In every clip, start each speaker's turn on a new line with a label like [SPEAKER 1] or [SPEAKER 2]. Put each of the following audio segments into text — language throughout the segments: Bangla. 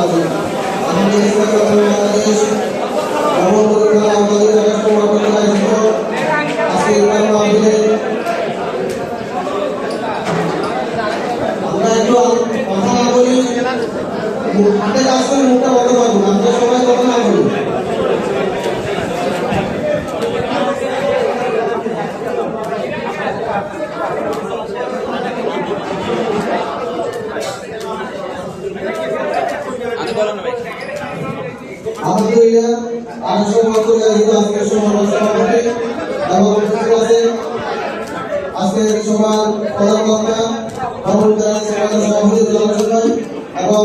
[SPEAKER 1] আছে আমাদের বাংলাদেশ আমাদের রাষ্ট্র আজকে আমরা একটু কথা না বলি হাতে কাজ করে মুখটা বন্ধ করবো আমরা সবাই কথা না বলি আলহামদুলিল্লাহ আজকে সবার প্রধান বক্তা সভাপতি এবং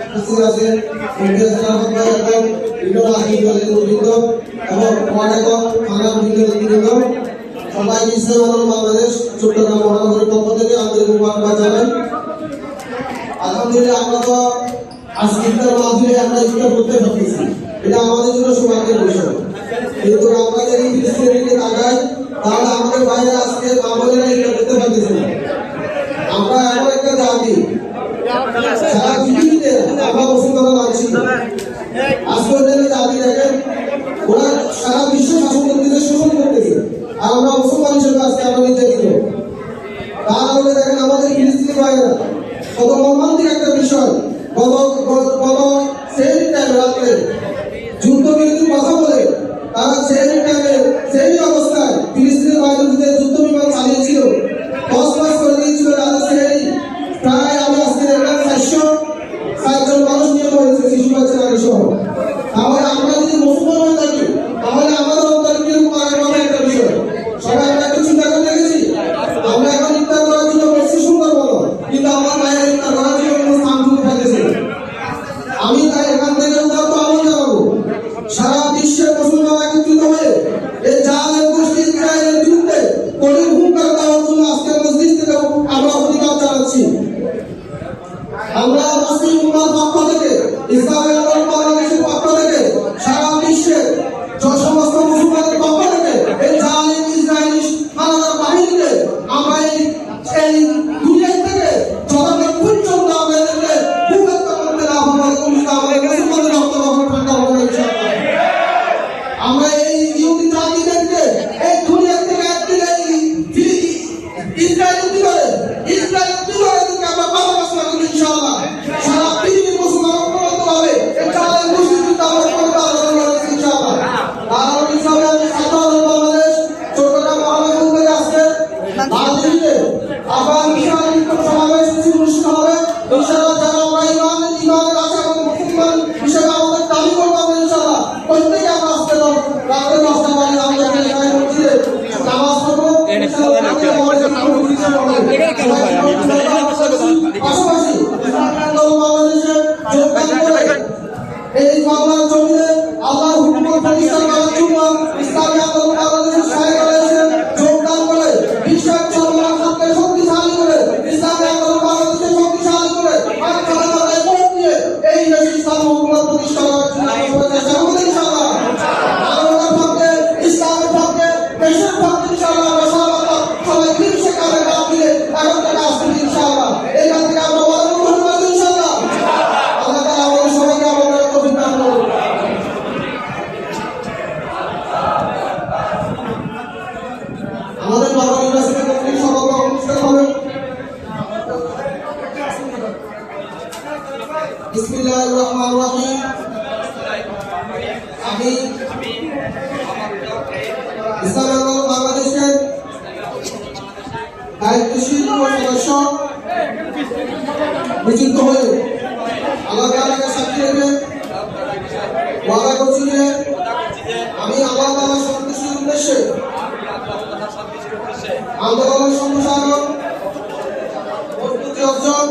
[SPEAKER 1] উপস্থিত আছেন সবাই বাংলাদেশ চট্টগ্রাম মহানগরের পক্ষ থেকে আন্তরিক মুবারকবাদ জানাই। আলহামদুলিল্লাহ আমরা তো আজকে ইফতার মাহফিলে আমরা ইফতার করতে পারতেছি, এটা আমাদের জন্য সৌভাগ্যের বিষয়। কিন্তু আমরা যদি ফিলিস্তিনের দিকে তাকাই তাহলে আমাদের বাইরে আজকে আমাদের ইফতার করতে পারতেছি না। আমরা এমন একটা জাতি সারা পৃথিবীতে আমরা মুসলমানরা আছি, আজকে জাতি দেখেন ওরা সারা বিশ্ব শাসন করতেছে, শোষণ করতেছে, আর আমরা মুসলমান হিসেবে আজকে আমরা নির্যাতিত। তাহলে দেখেন আমাদের ফিলিস্তিনি ভাইয়েরা কত মর্মান্তিক একটা বিষয়। সেই টাইমে রাত্রে যুদ্ধবিরতির কথা বলে তারা সেই টাইমে সেই অবস্থায় ফিলিস্তিনের বায়ুতে যুদ্ধ বিমান চালিয়েছিল, তছনছ করে দিয়েছিল। প্রায় আমি আজকে 460 মানুষ নিয়ে হয়েছে, শিশু বাচ্চা নারী সহ। তাহলে আমরা যদি মুসলমান হয়ে থাকি তাহলে আমাদের অন্তরে কিরকম একটা বিষয়। সবাই আমরা একটু চিন্তা করে দেখেছি, আমরা এখন ইফতার করার জন্য বলছি সুন্দর বলো, কিন্তু আমার মায়ের ইফতার করার জন্য কোনো স্থান খুঁজে পাইতেছে। আমি তাই এখান থেকে উদাহরণ আহ্বান জানাবো, সারা বিশ্বের মুসলমান একত্রিত হয়ে এই জালেম গোষ্ঠী ইসরায়েলের বিরুদ্ধে কঠিন হুঙ্কার দেওয়ার জন্য আজকের মসজিদ থেকে আমরা অধিকার জানাচ্ছি। আমরা মুসলিম উম্মার পক্ষ থেকে, ইসলামী আন্দোলন বাংলাদেশের পক্ষ থেকে, সারা বিশ্বের সমস্ত মুসলমানের পক্ষ থেকে এই জালেম ইসরায়েলি হানাদার বাহিনীকে আমরা এই দুনিয়া থেকে যতক্ষণ পর্যন্ত আমাদেরকে ভূমিকা করতে না হবে আমাদের মুসলমানের রক্ত ঠান্ডা হবে ইনশাআল্লাহ। আমরা এই ইহুদি জাতিদেরকে এই দুনিয়া থেকে একদিন ইসরায়েল দিবরে আমরা বাংলাদেশ লাগবে ইনশাআল্লাহ। সারা পৃথিবীর মুসলমান ঐক্যবদ্ধভাবে এই জালেম গোষ্ঠীর বিরুদ্ধে আমরা করতে আলোচনা করছি ইনশাআল্লাহ। আর ইসলামী আন্দোলন বাংলাদেশ চট্টগ্রাম মহানগর থেকে আসছে রাজনীতিতে আবার বিশাল সমাবেশ অনুষ্ঠিত হবে ইনশাআল্লাহ। যারা আমরা ইমানের আশা এবং মুসলমান হিসেবে আমাদের দাবি করবো আমরা ইনশাআল্লাহ প্রত্যেকে আমরা আসতে রাত্রে 10টা বাজে আমরা মসজিদে নামাজ পড়বো। পাশাপাশি বাংলাদেশে যোগদান করে এই বাংলার জমিনে আল্লাহর হুকুম প্রতিষ্ঠা করার জন্য ইসলামী আন্দোলন বাংলাদেশের সহায়তা রয়েছে। যোগদান করে বিশ্বের চলমান খাতকে শক্তিশালী করে, ইসলামী আন্দোলন বাংলাদেশকে শক্তিশালী করে ভোট দিয়ে এই দেশে ইসলাম হুকুমত প্রতিষ্ঠা করার জন্য চেষ্টা করবো ইনশাআল্লাহ। আন্দোলনের পক্ষে, ইসলামের পক্ষে, দেশের পক্ষে ইনশাআল্লাহ আমরা সবাই ফিরসে কাজে নাম দিয়ে এখন থেকে আসতে ইনশাআল্লাহ। এইখান থেকে আমরা বলার করতে পারবো ইনশাআল্লাহ। আল্লাহ তাআলা আমাদের সবাইকে আমাদের তৌফিক দান করুন। আমাদের বাবা ইউনিভার্সিটি কর্তৃক সভাপতি অনুষ্ঠান হবে। বিসমিল্লাহির রহমানির রহিম। আমি ইসলামী আন্দোলন বাংলাদেশের দায়িত্বশীল সদস্য নিযুক্ত হয়ে আল্লাহ তাআলাকে সাক্ষী রেখে ওয়াদা করছি যে আমি আল্লাহ তাআলার সন্তুষ্টির উদ্দেশ্যে আন্দোলনের সম্প্রসারণ, প্রস্তুতি অর্জন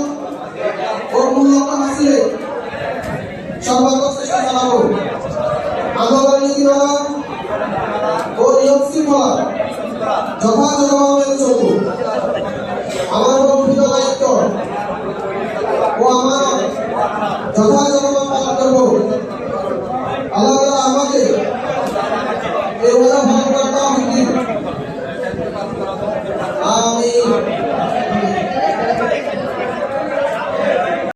[SPEAKER 1] ও মূল লক্ষ্য হাসিলে সর্বাত্মক চেষ্টা চালাবো। আন্দোলনের নীতিমালা ও নিয়ম শৃঙ্খলা যথাযথভাবে চলব। আমার বর্ধিত দায়িত্ব ও আমার যথাযথ